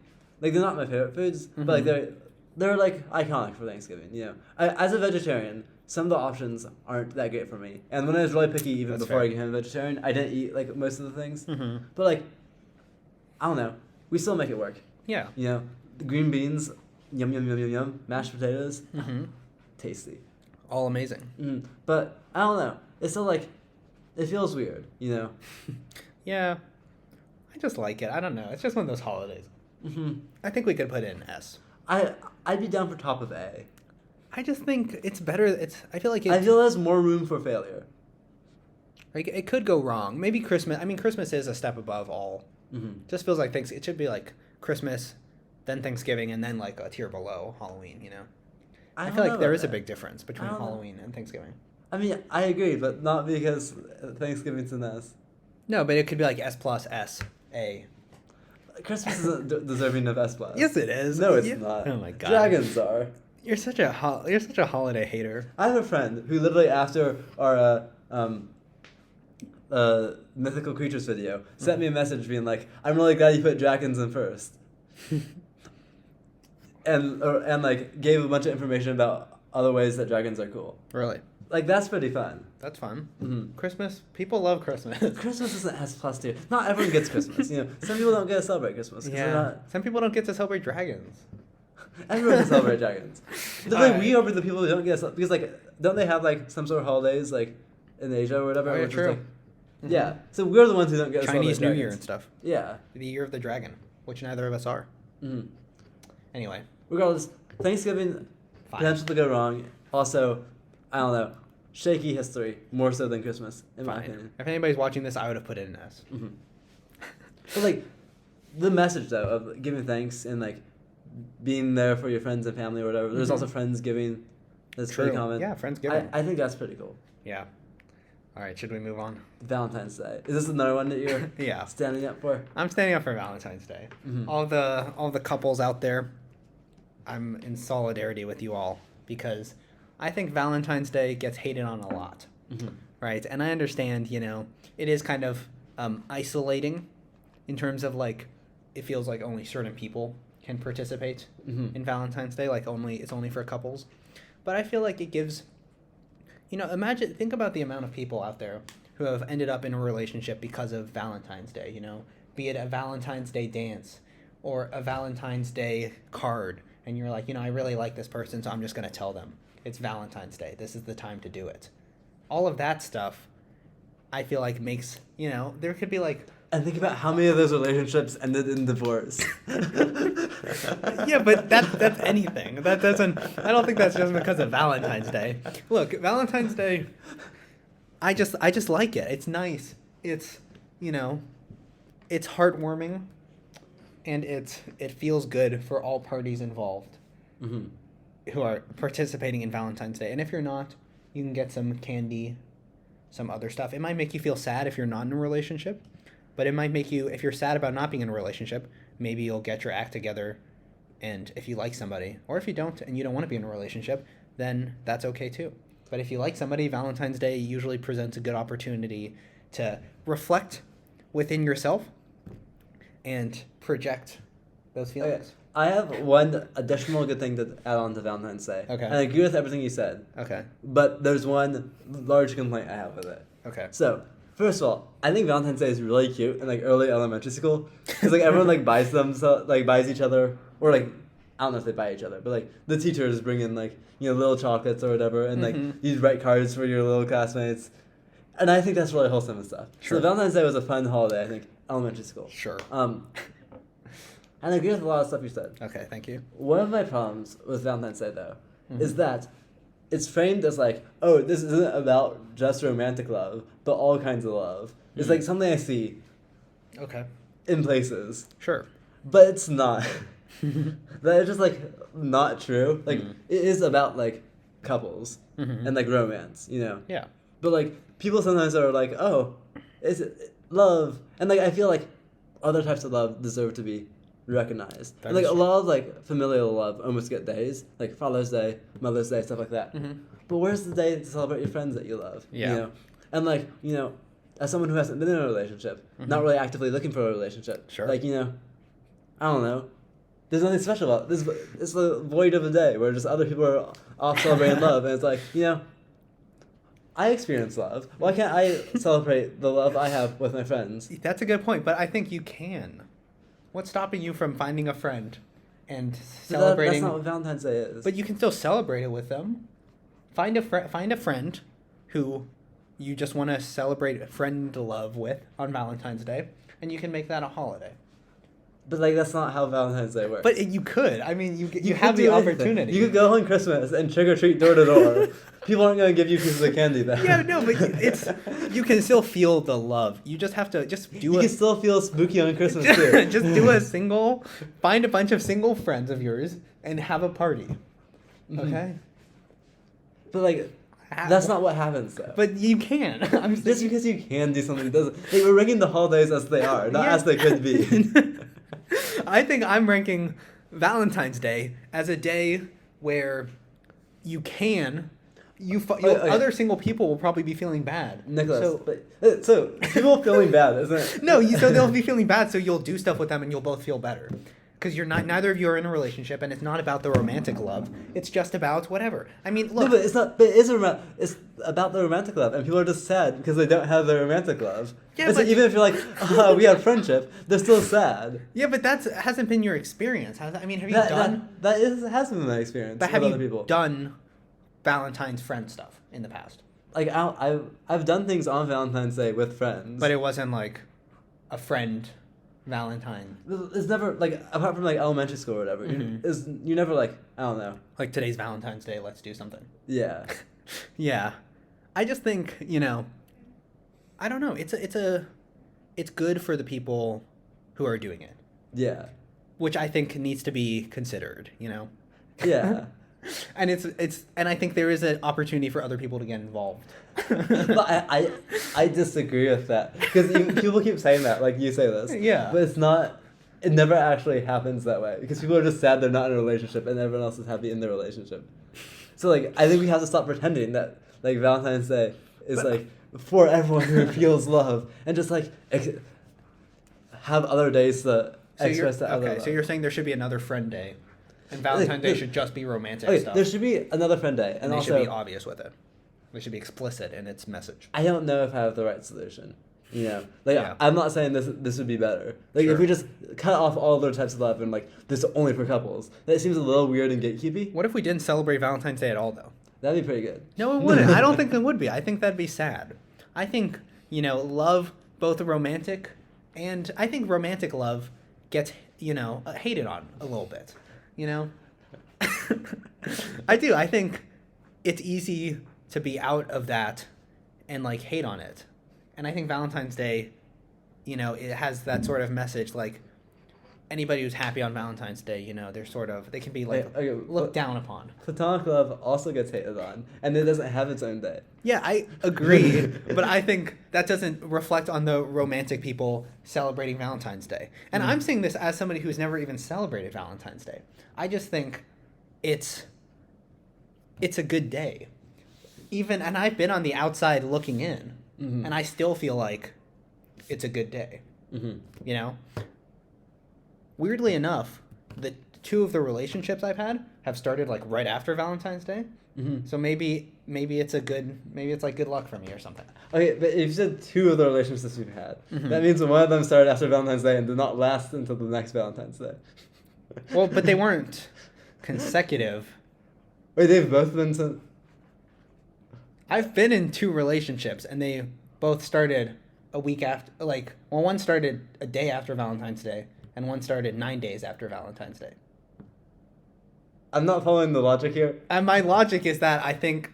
like they're not my favorite foods, but like they're like iconic for Thanksgiving. You know, as a vegetarian, some of the options aren't that great for me. And when I was really picky, even That's before fair. I became a vegetarian, I didn't eat like most of the things. Mm-hmm. But like, I don't know, we still make it work. Yeah. You know, the green beans, yum yum yum yum yum. Mashed potatoes, Mm-hmm. tasty. All amazing. But I don't know. It's still like, it feels weird. You know. Yeah. I just like it. I don't know. It's just one of those holidays. I think we could put it in S. I'd be down for top of A. I just think it's better. I feel like I feel there's more room for failure. like it could go wrong. Maybe Christmas. I mean, Christmas is a step above all. Just feels like it should be like Christmas, then Thanksgiving, and then like a tier below Halloween. You know. I feel like there is a big difference between Halloween and Thanksgiving. I mean, I agree, but not because Thanksgiving's an S. No, but it could be like S plus S A. Christmas isn't deserving of S plus. Yes, it is. No, it's Yeah. not. Oh my god. Dragons are. You're such a holiday hater. I have a friend who literally after our mythical creatures video sent me a message being like, "I'm really glad you put dragons in first," and like gave a bunch of information about other ways that dragons are cool. Really? Like that's pretty fun. That's fun. Mm-hmm. Christmas. People love Christmas. Christmas isn't S plus tier. Not everyone gets Christmas. You know, some people don't get to celebrate Christmas. 'Cause they're Yeah. not. Some people don't get to celebrate dragons. Everyone can celebrate dragons. The way Alright. we are the people who don't get to because like don't they have like some sort of holidays like in Asia or whatever? Oh, yeah, which is, true. like, yeah. So we're the ones who don't get to Chinese New celebrate Year dragons. and stuff. Yeah. The year of the dragon, which neither of us are. Mm-hmm. Anyway, Regardless, Thanksgiving fine. potential to go wrong. Also, I don't know, shaky history more so than Christmas in my Fine. opinion. If anybody's watching this, I would have put it in S. Mm-hmm. But like, the message though of giving thanks and like being there for your friends and family or whatever. There's Mhm. also Friendsgiving. That's pretty common. Yeah, Friendsgiving. I think that's pretty cool. Yeah. All right, should we move on? Valentine's Day. Is this another one that you're Yeah. standing up for? I'm standing up for Valentine's Day. Mhm. All the couples out there, I'm in solidarity with you all because I think Valentine's Day gets hated on a lot, right? And I understand, it is kind of isolating in terms of like it feels like only certain people can participate in Valentine's Day, like it's only for couples. But I feel like it gives, think about the amount of people out there who have ended up in a relationship because of Valentine's Day, be it a Valentine's Day dance or a Valentine's Day card. And you're like, I really like this person, so I'm just going to tell them it's Valentine's Day. This is the time to do it. All of that stuff, I feel like makes, there could be like... And think about how many of those relationships ended in divorce. Yeah, but that's anything. I don't think that's just because of Valentine's Day. Look, Valentine's Day, I just like it. It's nice. It's, it's heartwarming, and it feels good for all parties involved who are participating in Valentine's Day. And if you're not, you can get some candy, some other stuff. It might make you feel sad if you're not in a relationship. But it might make you, if you're sad about not being in a relationship, maybe you'll get your act together, and if you like somebody, or if you don't and you don't want to be in a relationship, then that's okay too. But if you like somebody, Valentine's Day usually presents a good opportunity to reflect within yourself and project those feelings. Okay. I have one additional good thing to add on to Valentine's Day. Okay. And I agree with everything you said. Okay. But there's one large complaint I have with it. Okay. So, first of all, I think Valentine's Day is really cute in like early elementary school because like everyone like buys each other, or like I don't know if they buy each other, but like the teachers bring in like little chocolates or whatever, and like you write cards for your little classmates, and I think that's really wholesome and stuff. Sure. So Valentine's Day was a fun holiday, I think, elementary school. Sure. And I agree with a lot of stuff you said. Okay, thank you. One of my problems with Valentine's Day though is that it's framed as like, oh, this isn't about just romantic love, but all kinds of love. It's like something I see Okay. in places, Sure. but it's not. That is just like not true. Like it is about like couples and like romance, Yeah. But like people sometimes are like, oh, is it love? And like I feel like other types of love deserve to be recognized. And like a lot of like familial love almost get days, like Father's Day, Mother's Day, stuff like that. But where's the day to celebrate your friends that you love? Yeah. And like, as someone who hasn't been in a relationship, not really actively looking for a relationship, Sure. like, I don't know. There's nothing special about this. It's the void of a day where just other people are off celebrating love, and it's like, I experience love. Why can't I celebrate the love I have with my friends? That's a good point, but I think you can. What's stopping you from finding a friend and celebrating? That's not what Valentine's Day is. But you can still celebrate it with them. Find a friend who you just want to celebrate friend love with on Valentine's Day, and you can make that a holiday. But like that's not how Valentine's Day works. But you could. I mean, you could have do the anything. opportunity. You could go on Christmas and trick or treat door to door. People aren't gonna give you pieces of candy then. Yeah, no, but you can still feel the love. You just have to You can still feel spooky on Christmas too. Just find a bunch of single friends of yours and have a party. Okay. But like, that's not what happens though. But you can. Just because you can do something doesn't. Like, we're ranking the holidays as they are, not as they could be. I think I'm ranking Valentine's Day as a day where you can. Okay. Other single people will probably be feeling bad. Nicholas, so people feeling bad, isn't it? No, so they'll be feeling bad, so you'll do stuff with them and you'll both feel better. Because neither of you are in a relationship, and it's not about the romantic love. It's just about whatever. I mean, look. No, but it's not. But it's about the romantic love, and people are just sad because they don't have the romantic love. Yeah, but even if you're like, we had friendship, they're still sad. Yeah, but that hasn't been your experience. I mean, have you done? That has been my experience. But have with you other people. done Valentine's friend stuff in the past? Like I've done things on Valentine's Day with friends, but it wasn't like a friend Valentine. It's never like, apart from like elementary school or whatever. You never like, I don't know. Like today's Valentine's Day, let's do something. Yeah. Yeah. I just think, I don't know. It's good for the people who are doing it. Yeah. Which I think needs to be considered, Yeah. And and I think there is an opportunity for other people to get involved. But I disagree with that because people keep saying that, like you say this. Yeah. But it's not. It never actually happens that way because people are just sad they're not in a relationship and everyone else is happy in their relationship. So like I think we have to stop pretending that like Valentine's Day is like for everyone who feels love and just like have other days to express that other love. So you're saying there should be another friend day, and Valentine's Day should just be romantic stuff. There should be another friend day, and they also should be obvious with it. They should be explicit in its message. I don't know if I have the right solution. You know, like Yeah. I'm not saying this would be better. Like Sure. if we just cut off all other types of love and like this is only for couples, that seems a little weird and gatekeepy. What if we didn't celebrate Valentine's Day at all, though? That'd be pretty good. No, it wouldn't. I don't think it would be. I think that'd be sad. I think, love, both romantic, and I think romantic love gets, hated on a little bit, I do. I think it's easy to be out of that and, like, hate on it. And I think Valentine's Day, it has that sort of message, like, anybody who's happy on Valentine's Day, they can be like looked down upon. Platonic love also gets hated on, and it doesn't have its own day. Yeah, I agree, but I think that doesn't reflect on the romantic people celebrating Valentine's Day. And I'm saying this as somebody who's never even celebrated Valentine's Day. I just think it's a good day. And I've been on the outside looking in, and I still feel like it's a good day. Weirdly enough, the two of the relationships I've had have started like right after Valentine's Day. So maybe it's like good luck for me or something. Okay, but if you said two of the relationships you've had, that means one of them started after Valentine's Day and did not last until the next Valentine's Day. Well, but they weren't consecutive. Wait, they've both been I've been in two relationships and they both started a week after, one started a day after Valentine's Day and one started 9 days after Valentine's Day. I'm not following the logic here. And my logic is that I think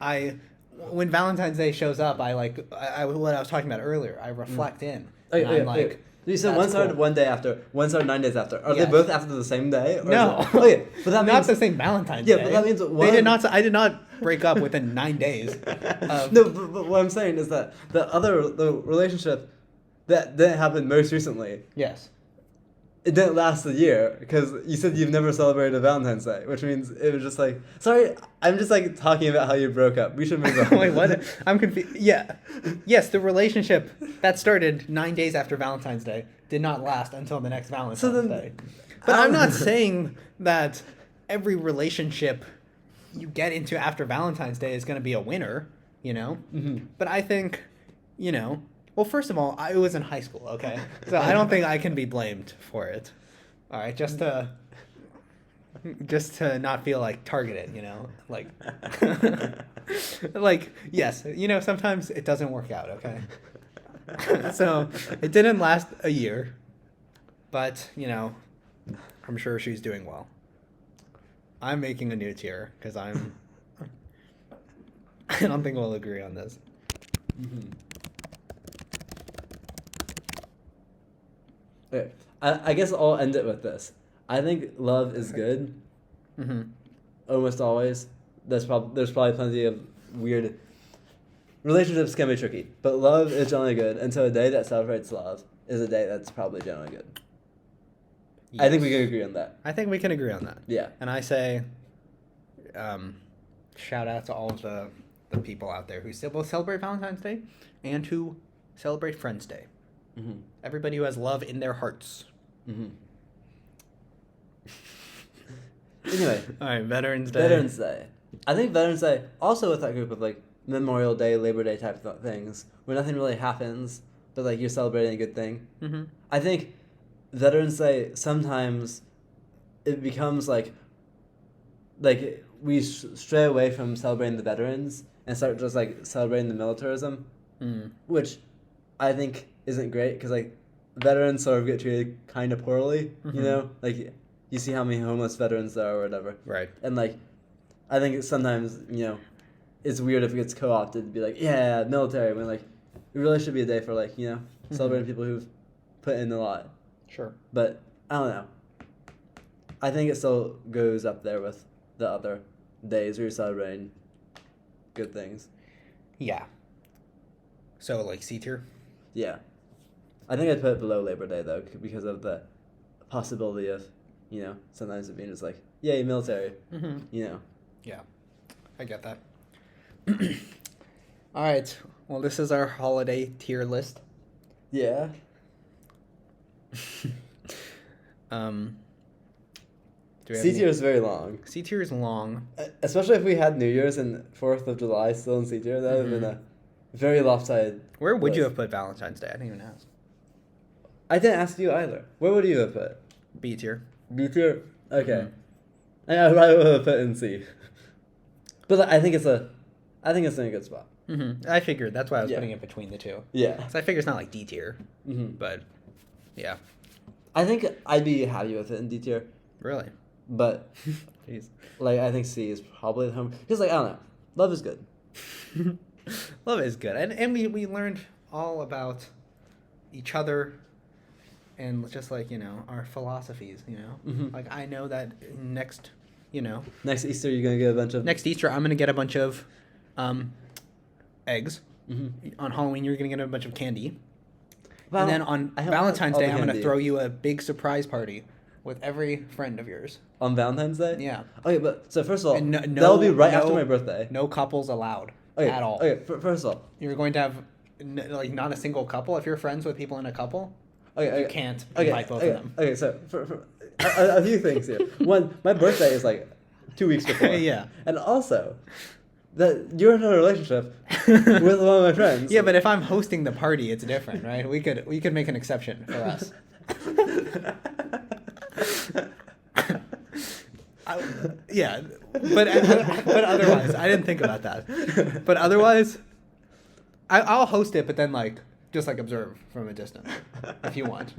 when Valentine's Day shows up, I what I was talking about earlier. I reflect in. You said one started cool. 1 day after, one started 9 days after. Are Yes. they both after the same day? Or No. Okay, but that Not means the same Valentine's Day. Yeah, but that means they did not. I did not break up within 9 days. No, but what I'm saying is that the relationship that didn't happen most recently. Yes. It didn't last a year because you said you've never celebrated Valentine's Day, which means it was just like, sorry, I'm just like talking about how you broke up. We should move on. Wait, what? I'm confused. Yeah. Yes, the relationship that started 9 days after Valentine's Day did not last until the next Valentine's Day. But I'm not saying that every relationship you get into after Valentine's Day is going to be a winner, But I think, well, first of all, I was in high school, okay? So I don't think I can be blamed for it. All right, just to not feel like targeted, like yes, sometimes it doesn't work out, okay? So it didn't last a year, but I'm sure she's doing well. I'm making a new tier because I don't think we'll agree on this. Okay. I guess I'll end it with this. I think love is good. Almost always. There's probably plenty of weird relationships can be tricky, but love is generally good. And so a day that celebrates love is a day that's probably generally good. Yes. I think we can agree on that. I think we can agree on that. Yeah. And I say, shout out to all of the people out there who still both celebrate Valentine's Day and who celebrate Friends Day. Everybody who has love in their hearts. Anyway. All right, Veterans Day. I think Veterans Day, also with that group of like Memorial Day, Labor Day type of things, where nothing really happens, but like you're celebrating a good thing. I think Veterans Day, sometimes it becomes like we stray away from celebrating the veterans and start just like celebrating the militarism, which I think isn't great because like veterans sort of get treated kind of poorly, like you see how many homeless veterans there are or whatever. Right. And like, I think sometimes, it's weird if it gets co-opted to be like, yeah, military, when like, it really should be a day for like, celebrating people who've put in a lot. Sure. But, I don't know. I think it still goes up there with the other days where you're celebrating good things. Yeah. So like C tier. Yeah. I think I'd put it below Labor Day though, because of the possibility of, sometimes it being just like, yay, military. Yeah, I get that. All right. Well, this is our holiday tier list. Yeah. C tier is very long. C tier is long. Especially if we had New Year's and 4th of July still in C tier, that would have been a very lopsided. Where would you list. have put Valentine's Day? I didn't even ask. I didn't ask you either. Where would you have put? B tier. B tier? Okay. I probably would have put in C. But I think it's in a good spot. I figured. That's why I was putting it between the two. Yeah. So I figure it's not like D tier. But, yeah. I think I'd be happy with it in D tier. Really? But, Jeez. I think C is probably the home. Because, I don't know. Love is good. Love is good. And we learned all about each other and just, our philosophies, Like, I know that next Easter, you're going to get a bunch of... Next Easter, I'm going to get a bunch of eggs. On Halloween, you're going to get a bunch of candy. Well, and then on Valentine's Day, I'm going to throw you a big surprise party with every friend of yours. On Valentine's Day? Yeah. Okay, but so first of all, that'll be right after my birthday. No couples allowed at all. Okay, first of all. You're going to have, not a single couple. If you're friends with people in a couple, you can't invite both of them. Okay, so for a few things here. One, my birthday is 2 weeks before. Yeah. And also, that you're in a relationship with one of my friends. Yeah, but if I'm hosting the party, it's different, right? We could make an exception for us. Yeah, but otherwise, I didn't think about that. But otherwise, I'll host it, but then just observe from a distance if you want.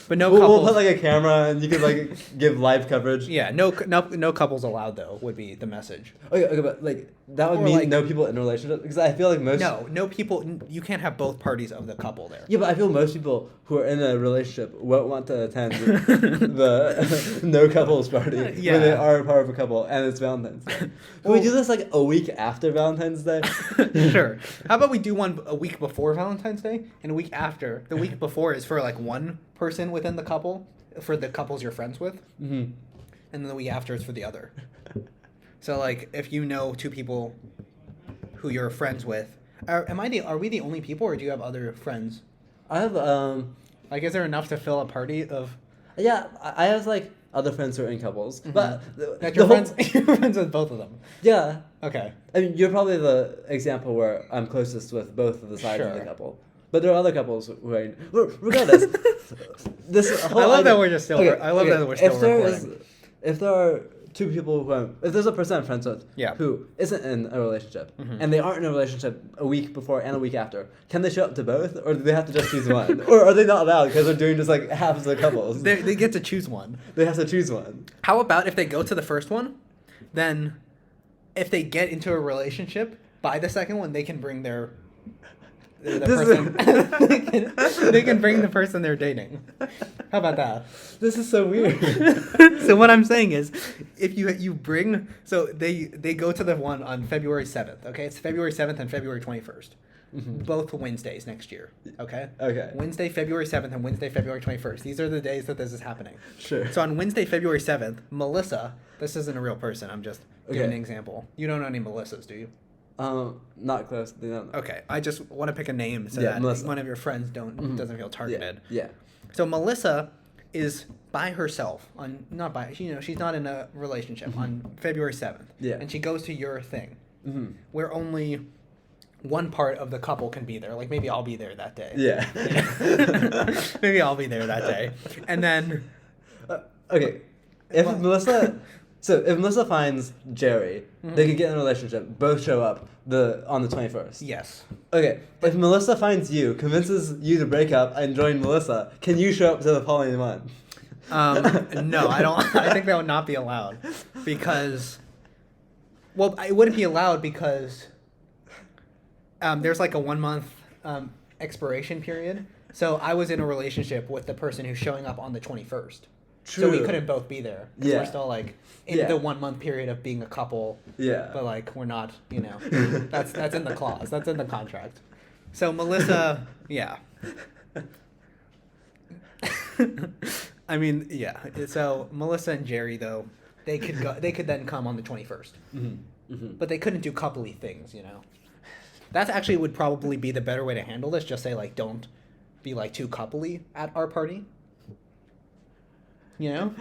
But no couples. We'll put a camera and you can give live coverage. Yeah, no couples allowed though would be the message. Okay, but that would mean no people in a relationship, because I feel like most no people. You can't have both parties of the couple there. Yeah, but I feel most people who are in a relationship won't want to attend the no couples party when they are part of a couple and it's Valentine's Day. Can we do this a week after Valentine's Day? Sure. How about we do one a week before Valentine's Day and a week after? The week before is for one person within the couple, for the couples you're friends with, and then the week after is for the other. So if you know two people who you're friends with, are we the only people, or do you have other friends? I have is there enough to fill a party of? Yeah, I have other friends who are in couples, but you're friends with both of them. Yeah. Okay. I mean, you're probably the example where I'm closest with both of the sides of the couple. But there are other couples who are regardless. I love that we're just still. Okay, I love that we're still recording. If there are two people if there's a person I'm friends with who isn't in a relationship, and they aren't in a relationship a week before and a week after, can they show up to both, or do they have to just choose one? Or are they not allowed because they're doing just half of the couples? They get to choose one. They have to choose one. How about if they go to the first one, then if they get into a relationship, by the second one, they can bring the person. They can bring the person they're dating. How about that? This is so weird. So what I'm saying is, if you bring, so they go to the one on February 7th. Okay, it's February 7th and February 21st. Both Wednesdays next year. Okay. Okay. Wednesday, February 7th, and Wednesday, February 21st. These are the days that this is happening. Sure. So on Wednesday, February 7th, Melissa. This isn't a real person. I'm just giving an example. You don't know any Melissas, do you? Not close. They don't know. Okay, I just want to pick a name so that Melissa. one of your friends doesn't feel targeted. Yeah. So Melissa is by herself she's not in a relationship on February 7th. Yeah. And she goes to your thing, where only one part of the couple can be there. Maybe I'll be there that day. Yeah. Maybe I'll be there that day, and then. Okay, if Melissa finds Jerry, they could get in a relationship. Both show up on the 21st. Yes. Okay, if Melissa finds you, convinces you to break up and join Melissa, can you show up to the following one? No, I don't. I think that would not be allowed because. Well, it wouldn't be allowed because. There's a 1 month expiration period. So I was in a relationship with the person who's showing up on the 21st. So we True. couldn't both be there. 'Cause Yeah. we're still like in Yeah. the 1 month period of being a couple. Yeah. But like we're not, you know. That's in the clause. That's in the contract. So Melissa, yeah. I mean, yeah. So Melissa and Jerry though, they could go. They could then come on the 21st. But they couldn't do coupley things, you know. That actually would probably be the better way to handle this. Just say like, don't be like too coupley at our party. You know.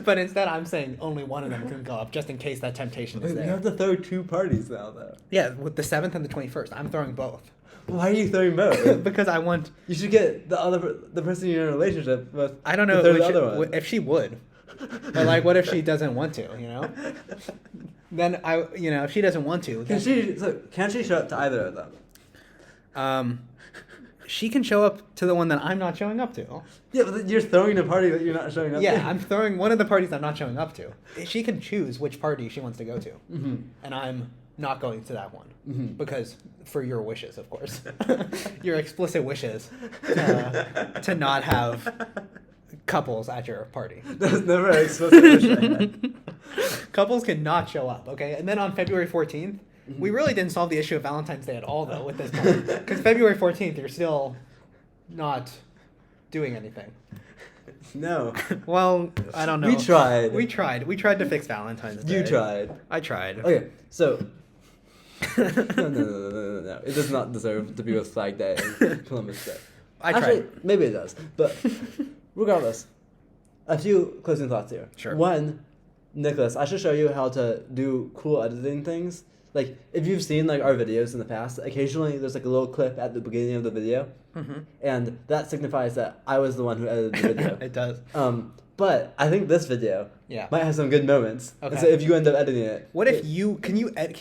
But instead, I'm saying only one of them can go up, just in case that temptation is Wait, we there. have to throw 2 parties now, though. Yeah, with the 7th and the 21st, I'm throwing both. Why are you throwing both? Because I want. You should get the person you're in a relationship with. I don't know to throw the other one. if she would. But like, what if she doesn't want to? You know. Then if she doesn't want to, then, Can't she show up to either of them? She can show up to the one that I'm not showing up to. Yeah, but you're throwing a party that you're not showing up to. Yeah, I'm throwing one of the parties I'm not showing up to. She can choose which party she wants to go to, and I'm not going to that one because for your wishes, of course, your explicit wishes to not have couples at your party. That's never an explicit wish I had. Couples cannot show up, okay? And then on February 14th, we really didn't solve the issue of Valentine's Day at all, though, with this party. Because February 14th, you're still not doing anything. No. Well, I don't know. We tried. We tried to fix Valentine's Day. You tried. I tried. Okay, so. No. It does not deserve to be with Flag Day and Columbus Day. Actually, maybe it does. But regardless, a few closing thoughts here. Sure. One, Nicholas, I should show you how to do cool editing things. Like, if you've seen, like, our videos in the past, occasionally there's, like, a little clip at the beginning of the video. And that signifies that I was the one who edited the video. It does. But I think this video Yeah. might have some good moments. Okay. And so if you end up editing it. What if can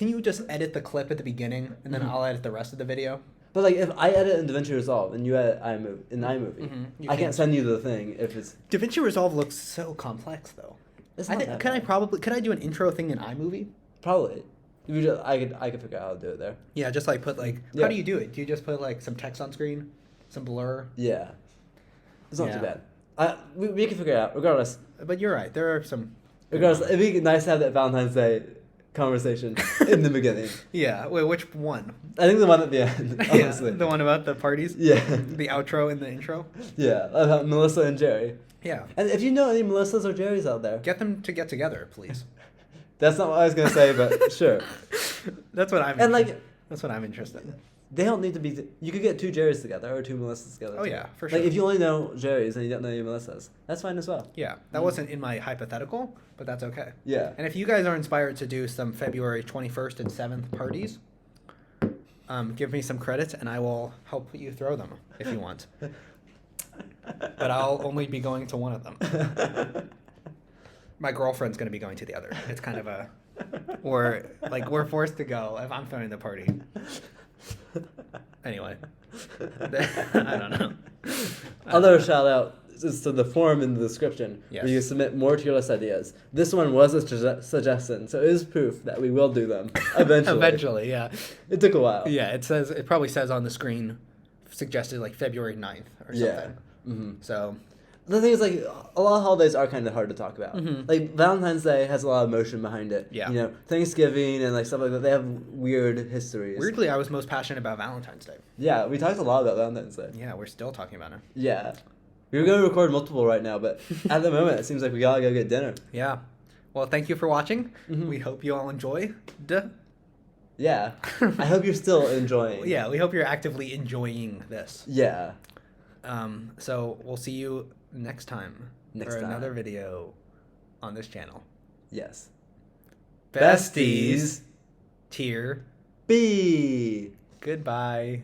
you just edit the clip at the beginning and then I'll edit the rest of the video? But, like, if I edit in DaVinci Resolve and you edit in iMovie, You I can't send you the thing if it's... DaVinci Resolve looks so complex, though. It's not that bad. Could I do an intro thing in iMovie? Probably. I could figure out how to do it there. Yeah, just like put like. Yeah. How do you do it? Do you just put like some text on screen, some blur? Yeah. It's not Yeah. too bad. We can figure it out. Regardless, But you're right. There are some. it'd be nice to have that Valentine's Day conversation in the beginning. Yeah. Wait, which one? I think the one at the end, honestly. Yeah, the one about the parties. Yeah. The outro and the intro. Yeah, about Melissa and Jerry. Yeah. And if you know any Melissas or Jerrys out there, Get them to get together, please. that's not what I was gonna say, but sure. That's what I'm. And like, That's what I'm interested in. they don't need to be. You could get 2 Jerrys together or 2 Melissas together. Oh too. yeah, for sure. Like if you only know Jerrys and you don't know any Melissas, that's fine as well. Yeah, that wasn't in my hypothetical, but that's okay. Yeah. And if you guys are inspired to do some February 21st and 7th parties, give me some credit and I will help you throw them if you want. But I'll only be going to one of them. My girlfriend's going to be going to the other. It's kind of a... we're forced to go if I'm throwing the party. Anyway. I don't know. Other shout out is to the form in the description Yes. where you submit more tier list ideas. This one was a suggestion, so it is proof that we will do them eventually. Eventually, yeah. It took a while. Yeah, it probably says on the screen suggested like February 9th or something. Yeah. Mm-hmm. So The thing is, like, a lot of holidays are kind of hard to talk about. Mhm. Like, Valentine's Day has a lot of emotion behind it. Yeah. You know, Thanksgiving and, like, stuff like that, they have weird histories. weirdly, I was most passionate about Valentine's Day. Yeah, we talked a lot about Valentine's Day. Yeah, we're still talking about it. Yeah. We were going to record multiple right now, but at the moment, it seems like we gotta go get dinner. Yeah. Well, thank you for watching. Mhm. We hope you all enjoy. Yeah. I hope you're still enjoying. Yeah, we hope you're actively enjoying this. Yeah. So we'll see you next time Next for time. another video on this channel. Yes. Besties. Tier. B. Goodbye.